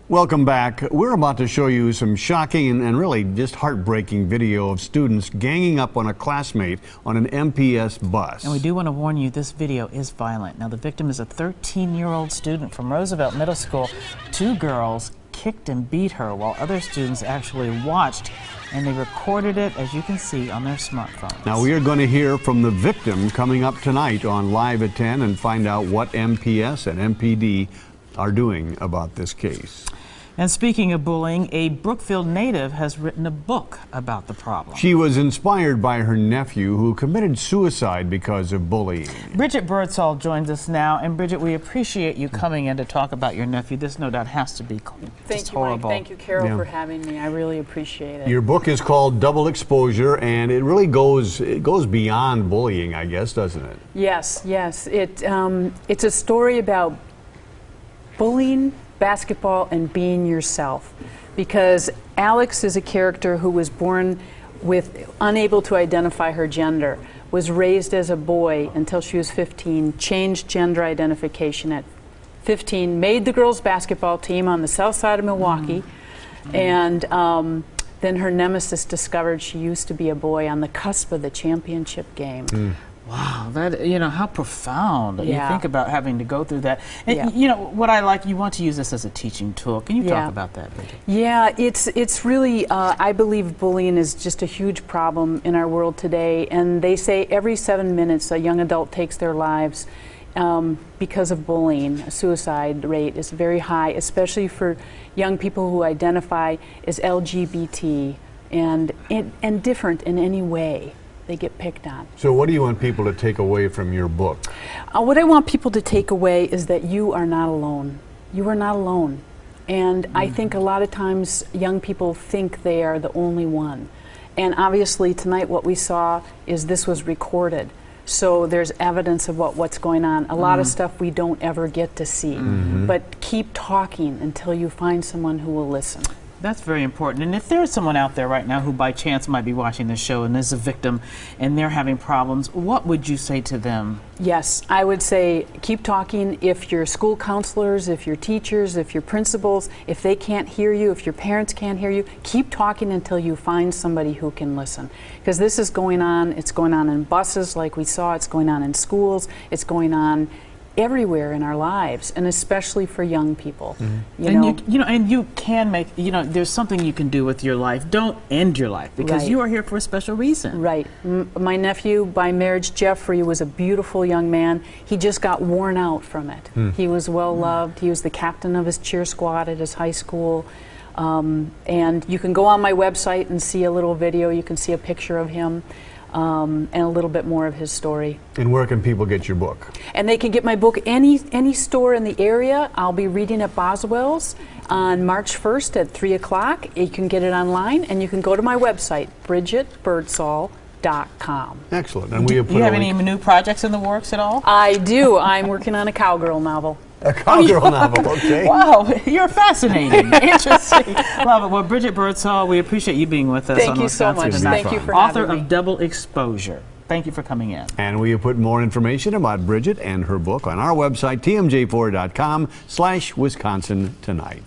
Welcome back. We're about to show you some shocking and really just heartbreaking video of students ganging up on a classmate on an MPS bus. And we do want to warn you, this video is violent. Now, the victim is a 13-year-old student from Roosevelt Middle School. Two girls kicked and beat her while other students actually watched, and they recorded it, as you can see, on their smartphones. Now, we are going to hear from the victim coming up tonight on Live at 10 and find out what MPS and MPD are doing about this case. And speaking of bullying, a Brookfield native has written a book about the problem. She was inspired by her nephew, who committed suicide because of bullying. Bridget Birdsall joins us now. And Bridget, we appreciate you coming in to talk about your nephew. This no doubt has to be horrible. Thank you, Mike. Thank you, Carol, for having me. I really appreciate it. Your book is called Double Exposure, and it really goes beyond bullying, I guess, doesn't it? Yes, yes. It's a story about bullying, basketball, and being yourself, because Alex is a character who was born with unable to identify her gender, was raised as a boy until she was 15, changed gender identification at 15, made the girls basketball team on the south side of Milwaukee, and then her nemesis discovered she used to be a boy on the cusp of the championship game. Wow, that, you know, how profound. You think about having to go through that. And you know, what I like, you want to use this as a teaching tool. Can you talk about that, Bridget? Yeah, it's really, I believe bullying is just a huge problem in our world today. And they say every 7 minutes a young adult takes their lives because of bullying. A suicide rate is very high, especially for young people who identify as LGBT and different in any way. They get picked on. So what do you want people to take away from your book? What I want people to take away is that you are not alone. You are not alone. And I think a lot of times young people think they are the only one. And obviously tonight what we saw is this was recorded. So there's evidence of what's going on. A lot of stuff we don't ever get to see. But keep talking until you find someone who will listen. That's very important. And if there's someone out there right now who by chance might be watching this show and is a victim and they're having problems, what would you say to them? Yes, I would say keep talking. If your school counselors, if your teachers, if your principals, if they can't hear you, if your parents can't hear you, keep talking until you find somebody who can listen. Because this is going on. It's going on in buses like we saw. It's going on in schools. It's going on everywhere in our lives, and especially for young people. And you can make, there's something you can do with your life. Don't end your life, because you are here for a special reason. Right. My nephew, by marriage, Jeffrey, was a beautiful young man. He just got worn out from it. He was well loved. He was the captain of his cheer squad at his high school. And you can go on my website and see a little video. You can see a picture of him. And a little bit more of his story. And where can people get your book? And they can get my book any store in the area. I'll be reading at Boswell's on March 1st at 3 o'clock. You can get it online, and you can go to my website, BridgetBirdsall.com. Excellent. And do you have any new projects in the works at all? I do. I'm working on a cowgirl novel. A cowgirl novel, okay. Wow, you're fascinating. Interesting. Love it. Well, Bridget Birdsall, we appreciate you being with us. Thank you so much. Thank you for having me. Author of Double Exposure. Thank you for coming in. And we have put more information about Bridget and her book on our website, TMJ4.com/Wisconsin Tonight.